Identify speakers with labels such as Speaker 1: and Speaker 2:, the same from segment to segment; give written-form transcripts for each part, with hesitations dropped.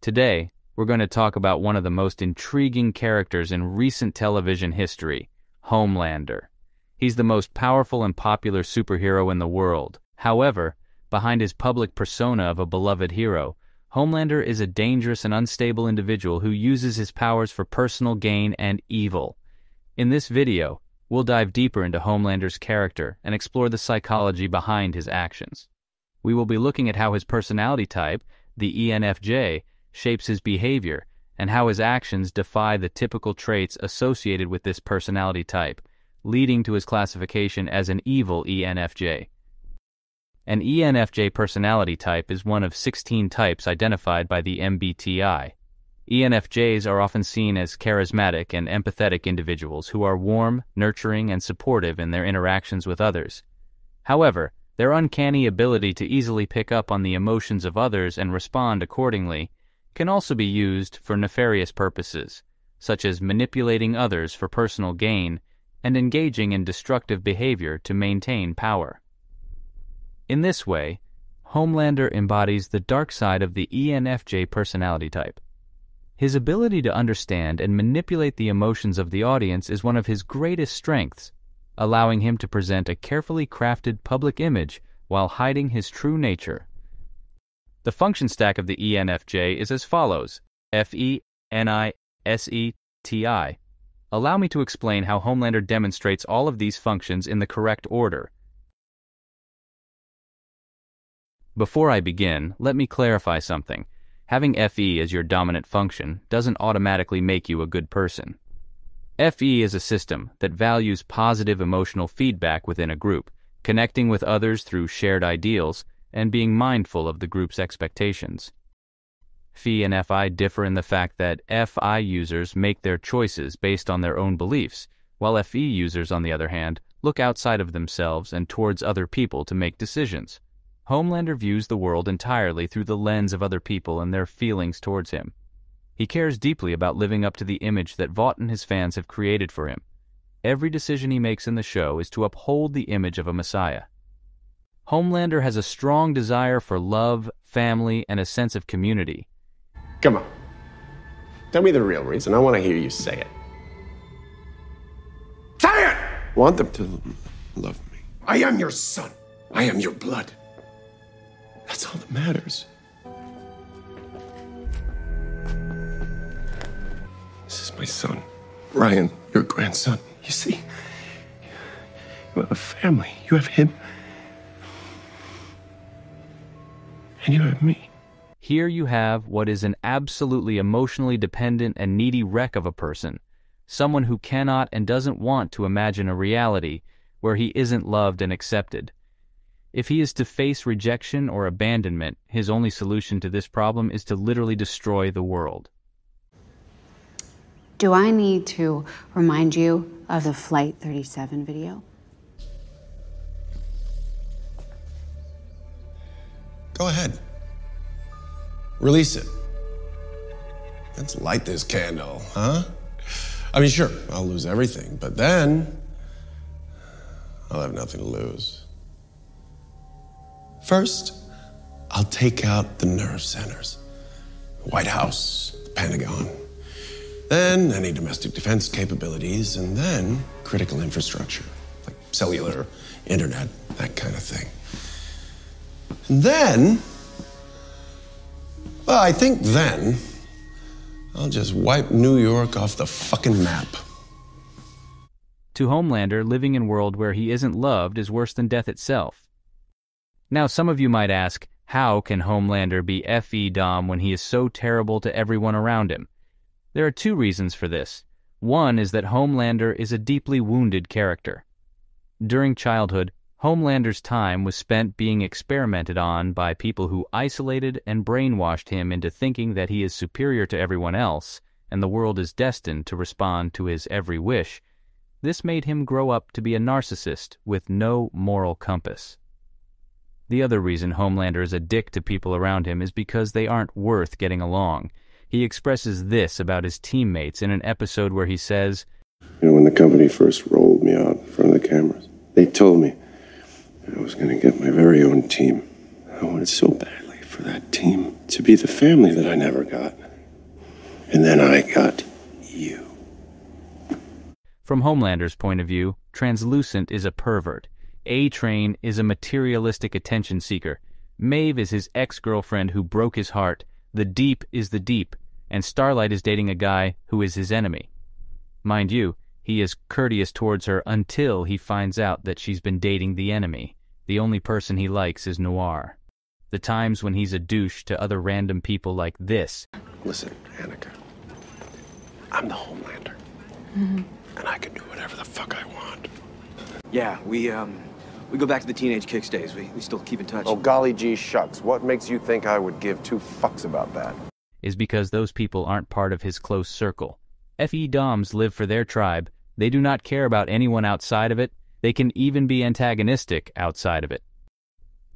Speaker 1: Today, we're going to talk about one of the most intriguing characters in recent television history, Homelander. He's the most powerful and popular superhero in the world. However, behind his public persona of a beloved hero, Homelander is a dangerous and unstable individual who uses his powers for personal gain and evil. In this video, we'll dive deeper into Homelander's character and explore the psychology behind his actions. We will be looking at how his personality type, the ENFJ, shapes his behavior, and how his actions defy the typical traits associated with this personality type, leading to his classification as an evil ENFJ. An ENFJ personality type is one of 16 types identified by the MBTI. ENFJs are often seen as charismatic and empathetic individuals who are warm, nurturing, and supportive in their interactions with others. However, their uncanny ability to easily pick up on the emotions of others and respond accordingly can also be used for nefarious purposes, such as manipulating others for personal gain and engaging in destructive behavior to maintain power. In this way, Homelander embodies the dark side of the ENFJ personality type. His ability to understand and manipulate the emotions of the audience is one of his greatest strengths, allowing him to present a carefully crafted public image while hiding his true nature. The function stack of the ENFJ is as follows: FENISETI. Allow me to explain how Homelander demonstrates all of these functions in the correct order. Before I begin, let me clarify something. Having FE as your dominant function doesn't automatically make you a good person. FE is a system that values positive emotional feedback within a group, connecting with others through shared ideals, and being mindful of the group's expectations. FE and FI differ in the fact that FI users make their choices based on their own beliefs, while FE users, on the other hand, look outside of themselves and towards other people to make decisions. Homelander views the world entirely through the lens of other people and their feelings towards him. He cares deeply about living up to the image that Vought and his fans have created for him. Every decision he makes in the show is to uphold the image of a messiah. Homelander has a strong desire for love, family, and a sense of community.
Speaker 2: Come on. Tell me the real reason. I want to hear you say it. Say it! Want them to love me. I am your son. I am your blood. That's all that matters. This is my son, Ryan, your grandson. You see, you have a family. You have him. And you have me.
Speaker 1: Here you have what is an absolutely emotionally dependent and needy wreck of a person, someone who cannot and doesn't want to imagine a reality where he isn't loved and accepted. If he is to face rejection or abandonment, his only solution to this problem is to literally destroy the world.
Speaker 3: Do I need to remind you of the Flight 37 video?
Speaker 2: Go ahead. Release it. Let's light this candle, huh? I mean, sure, I'll lose everything, but then I'll have nothing to lose. First, I'll take out the nerve centers. The White House, the Pentagon. Then any domestic defense capabilities, and then critical infrastructure, like cellular, internet, that kind of thing. And then, well, I think then, I'll just wipe New York off the fucking map.
Speaker 1: To Homelander, living in a world where he isn't loved is worse than death itself. Now, some of you might ask, how can Homelander be FE Dom when he is so terrible to everyone around him? There are two reasons for this. One is that Homelander is a deeply wounded character. During childhood, Homelander's time was spent being experimented on by people who isolated and brainwashed him into thinking that he is superior to everyone else, and the world is destined to respond to his every wish. This made him grow up to be a narcissist with no moral compass. The other reason Homelander is a dick to people around him is because they aren't worth getting along. He expresses this about his teammates in an episode where he says,
Speaker 4: You know, when the company first rolled me out in front of the cameras, they told me I was going to get my very own team. I wanted so badly for that team to be the family that I never got. And then I got you.
Speaker 1: From Homelander's point of view, Translucent is a pervert. A-Train is a materialistic attention seeker. Maeve is his ex-girlfriend who broke his heart. The Deep is the Deep, and Starlight is dating a guy who is his enemy. Mind you, he is courteous towards her until he finds out that she's been dating the enemy. The only person he likes is Noir. The times when he's a douche to other random people like this.
Speaker 2: Listen, Annika. I'm the Homelander. And I can do whatever the fuck I want.
Speaker 5: Yeah, we go back to the teenage kicks days. We still keep in touch.
Speaker 2: Oh, golly gee shucks. What makes you think I would give two fucks about that?
Speaker 1: Is because those people aren't part of his close circle. FE Doms live for their tribe. They do not care about anyone outside of it. They can even be antagonistic outside of it.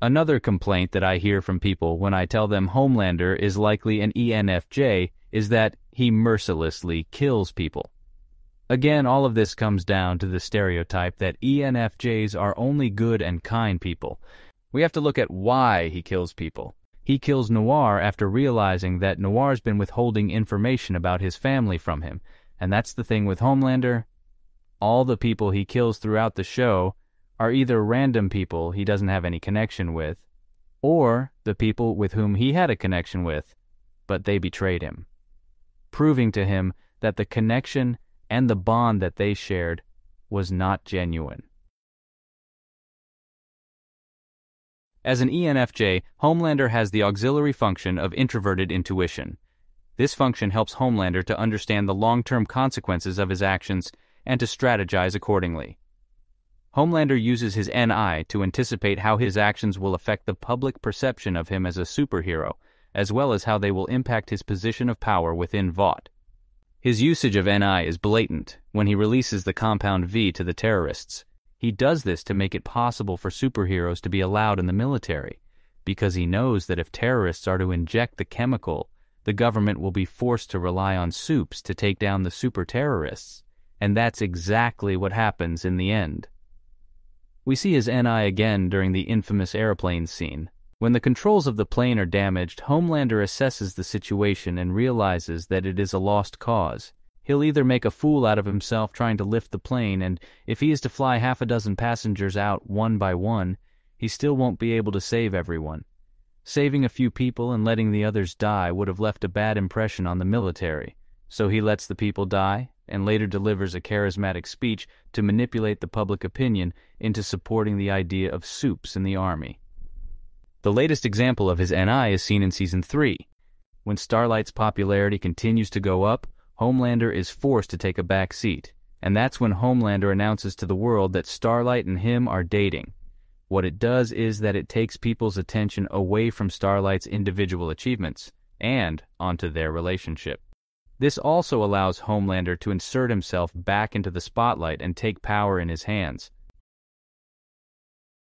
Speaker 1: Another complaint that I hear from people when I tell them Homelander is likely an ENFJ is that he mercilessly kills people. Again, all of this comes down to the stereotype that ENFJs are only good and kind people. We have to look at why he kills people. He kills Noir after realizing that Noir's been withholding information about his family from him. And that's the thing with Homelander. All the people he kills throughout the show are either random people he doesn't have any connection with, or the people with whom he had a connection with, but they betrayed him, proving to him that the connection and the bond that they shared was not genuine. As an ENFJ, Homelander has the auxiliary function of introverted intuition. This function helps Homelander to understand the long-term consequences of his actions and to strategize accordingly. Homelander uses his NI to anticipate how his actions will affect the public perception of him as a superhero, as well as how they will impact his position of power within Vought. His usage of NI is blatant when he releases the Compound V to the terrorists. He does this to make it possible for superheroes to be allowed in the military, because he knows that if terrorists are to inject the chemical, the government will be forced to rely on supes to take down the super-terrorists, and that's exactly what happens in the end. We see his NI again during the infamous airplane scene. When the controls of the plane are damaged, Homelander assesses the situation and realizes that it is a lost cause. He'll either make a fool out of himself trying to lift the plane, and if he is to fly half a dozen passengers out one by one, he still won't be able to save everyone. Saving a few people and letting the others die would have left a bad impression on the military, so he lets the people die and later delivers a charismatic speech to manipulate the public opinion into supporting the idea of supes in the army. The latest example of his NI is seen in Season 3. When Starlight's popularity continues to go up, Homelander is forced to take a back seat, and that's when Homelander announces to the world that Starlight and him are dating. What it does is that it takes people's attention away from Starlight's individual achievements and onto their relationship. This also allows Homelander to insert himself back into the spotlight and take power in his hands.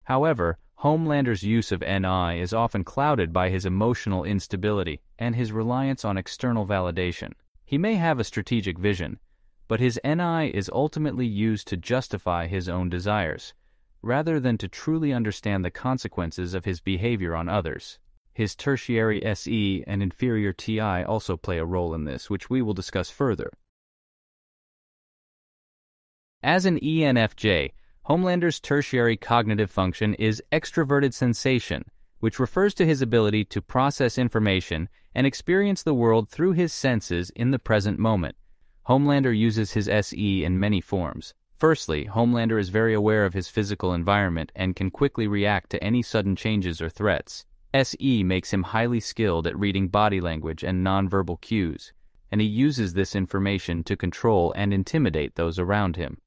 Speaker 1: However, Homelander's use of NI is often clouded by his emotional instability and his reliance on external validation. He may have a strategic vision, but his NI is ultimately used to justify his own desires, rather than to truly understand the consequences of his behavior on others. His tertiary SE and inferior TI also play a role in this, which we will discuss further. As an ENFJ, Homelander's tertiary cognitive function is extroverted sensation, which refers to his ability to process information and experience the world through his senses in the present moment. Homelander uses his SE in many forms. Firstly, Homelander is very aware of his physical environment and can quickly react to any sudden changes or threats. SE makes him highly skilled at reading body language and nonverbal cues, and he uses this information to control and intimidate those around him.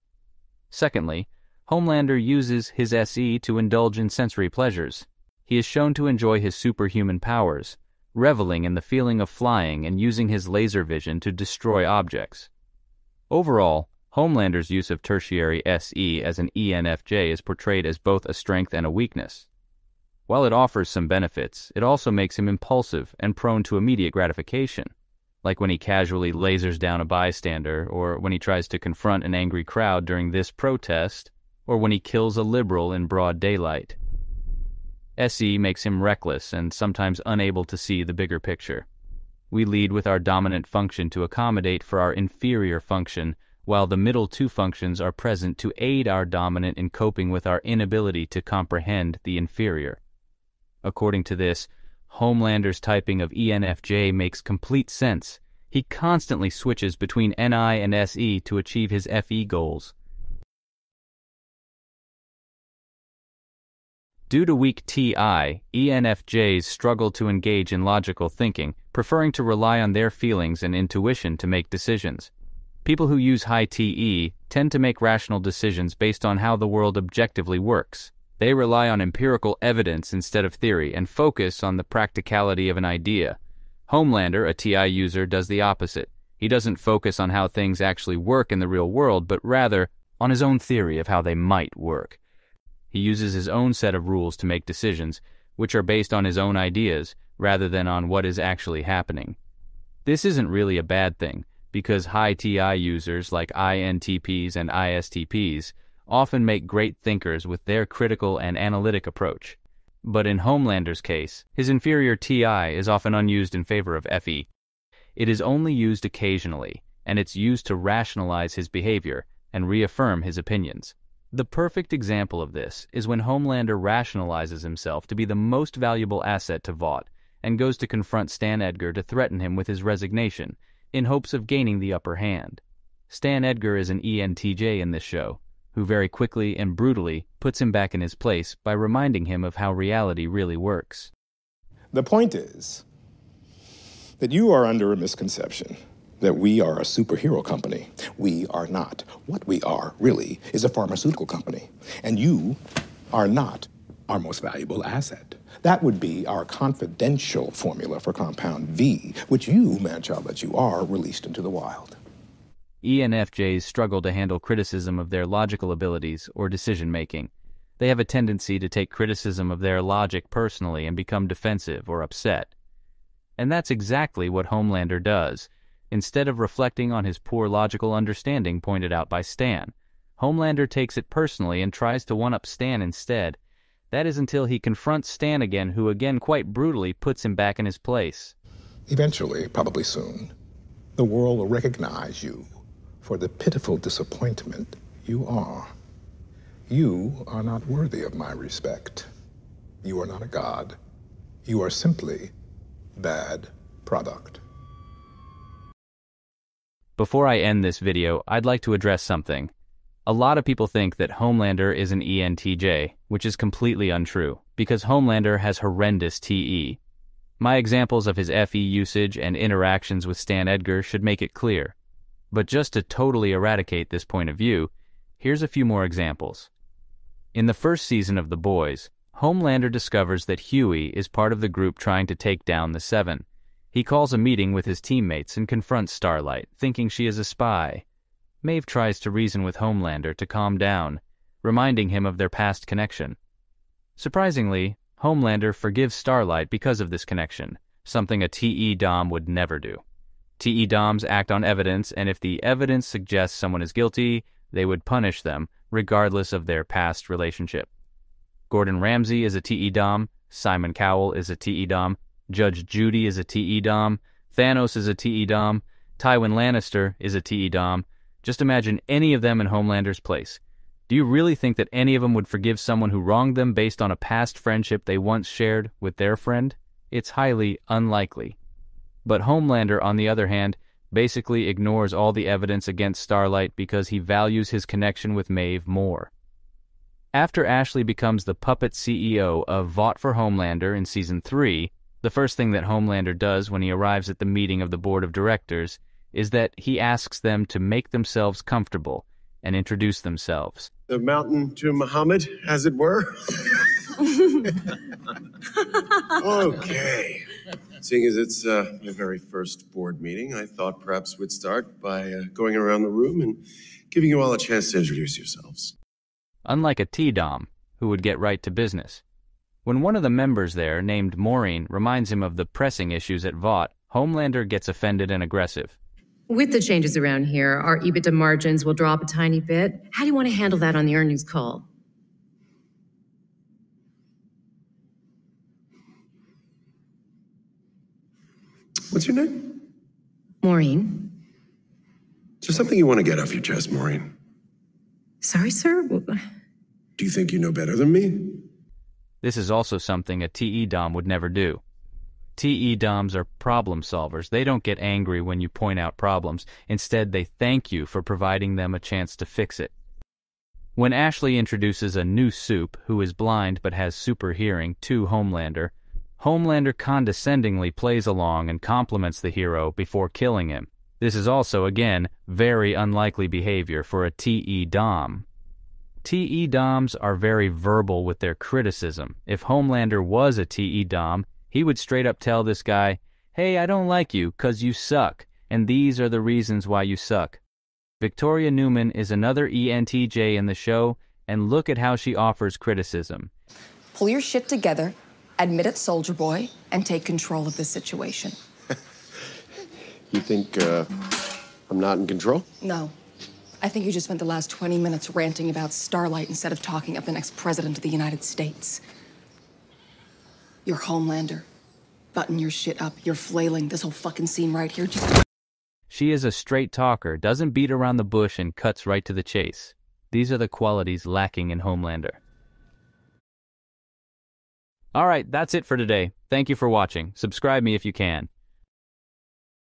Speaker 1: Secondly, Homelander uses his SE to indulge in sensory pleasures. He is shown to enjoy his superhuman powers, reveling in the feeling of flying and using his laser vision to destroy objects. Overall, Homelander's use of tertiary SE as an ENFJ is portrayed as both a strength and a weakness. While it offers some benefits, it also makes him impulsive and prone to immediate gratification, like when he casually lasers down a bystander, or when he tries to confront an angry crowd during this protest, or when he kills a liberal in broad daylight. SE makes him reckless and sometimes unable to see the bigger picture. We lead with our dominant function to accommodate for our inferior function, while the middle two functions are present to aid our dominant in coping with our inability to comprehend the inferior. According to this, Homelander's typing of ENFJ makes complete sense. He constantly switches between NI and SE to achieve his FE goals. Due to weak TI, ENFJs struggle to engage in logical thinking, preferring to rely on their feelings and intuition to make decisions. People who use high TE tend to make rational decisions based on how the world objectively works. They rely on empirical evidence instead of theory and focus on the practicality of an idea. Homelander, a TI user, does the opposite. He doesn't focus on how things actually work in the real world, but rather on his own theory of how they might work. He uses his own set of rules to make decisions, which are based on his own ideas, rather than on what is actually happening. This isn't really a bad thing, because high TI users like INTPs and ISTPs often make great thinkers with their critical and analytic approach. But in Homelander's case, his inferior TI is often unused in favor of FE. It is only used occasionally, and it's used to rationalize his behavior and reaffirm his opinions. The perfect example of this is when Homelander rationalizes himself to be the most valuable asset to Vought and goes to confront Stan Edgar to threaten him with his resignation in hopes of gaining the upper hand. Stan Edgar is an ENTJ in this show, who very quickly and brutally puts him back in his place by reminding him of how reality really works.
Speaker 6: The point is that you are under a misconception that we are a superhero company. We are not. What we are, really, is a pharmaceutical company. And you are not our most valuable asset. That would be our confidential formula for compound V, which you, man-child that you are, released into the wild.
Speaker 1: ENFJs struggle to handle criticism of their logical abilities or decision-making. They have a tendency to take criticism of their logic personally and become defensive or upset. And that's exactly what Homelander does. Instead of reflecting on his poor logical understanding pointed out by Stan, Homelander takes it personally and tries to one-up Stan instead. That is until he confronts Stan again, who again quite brutally puts him back in his place.
Speaker 6: Eventually, probably soon, the world will recognize you for the pitiful disappointment you are. You are not worthy of my respect. You are not a god. You are simply bad product.
Speaker 1: Before I end this video, I'd like to address something. A lot of people think that Homelander is an ENTJ, which is completely untrue, because Homelander has horrendous TE. My examples of his FE usage and interactions with Stan Edgar should make it clear. But just to totally eradicate this point of view, here's a few more examples. In the first season of The Boys, Homelander discovers that Huey is part of the group trying to take down the Seven. He calls a meeting with his teammates and confronts Starlight, thinking she is a spy. Maeve tries to reason with Homelander to calm down, reminding him of their past connection. Surprisingly, Homelander forgives Starlight because of this connection, something a TE Dom would never do. TE Doms act on evidence, and if the evidence suggests someone is guilty, they would punish them, regardless of their past relationship. Gordon Ramsay is a TE Dom, Simon Cowell is a TE Dom, Judge Judy is a TE Dom, Thanos is a TE Dom, Tywin Lannister is a TE Dom. Just imagine any of them in Homelander's place. Do you really think that any of them would forgive someone who wronged them based on a past friendship they once shared with their friend? It's highly unlikely. But Homelander, on the other hand, basically ignores all the evidence against Starlight because he values his connection with Maeve more. After Ashley becomes the puppet CEO of Vought for Homelander in Season 3, the first thing that Homelander does when he arrives at the meeting of the board of directors is that he asks them to make themselves comfortable and introduce themselves.
Speaker 2: The mountain to Muhammad, as it were. Okay. Seeing as it's my very first board meeting, I thought perhaps we'd start by going around the room and giving you all a chance to introduce yourselves.
Speaker 1: Unlike a T-Dom, who would get right to business. When one of the members there, named Maureen, reminds him of the pressing issues at Vought, Homelander gets offended and aggressive.
Speaker 7: With the changes around here, our EBITDA margins will drop a tiny bit. How do you want to handle that on the earnings call?
Speaker 2: What's your name?
Speaker 7: Maureen.
Speaker 2: Is there something you want to get off your chest, Maureen?
Speaker 7: Sorry, sir?
Speaker 2: Do you think you know better than me?
Speaker 1: This is also something a TE Dom would never do. TE Doms are problem solvers. They don't get angry when you point out problems. Instead, they thank you for providing them a chance to fix it. When Ashley introduces a new soup who is blind but has super hearing to Homelander, Homelander condescendingly plays along and compliments the hero before killing him. This is also, again, very unlikely behavior for a TE Dom. TE Doms are very verbal with their criticism. If Homelander was a TE Dom, he would straight up tell this guy, "Hey, I don't like you 'cause you suck, and these are the reasons why you suck." Victoria Newman is another ENTJ in the show, and look at how she offers criticism.
Speaker 8: Pull your shit together, admit it, Soldier Boy, and take control of this situation.
Speaker 2: You think, I'm not in control?
Speaker 8: No. I think you just spent the last 20 minutes ranting about Starlight instead of talking up the next president of the United States. You're Homelander. Button your shit up. You're flailing. This whole fucking scene right here just...
Speaker 1: She is a straight talker, doesn't beat around the bush, and cuts right to the chase. These are the qualities lacking in Homelander. Alright, that's it for today. Thank you for watching. Subscribe me if you can.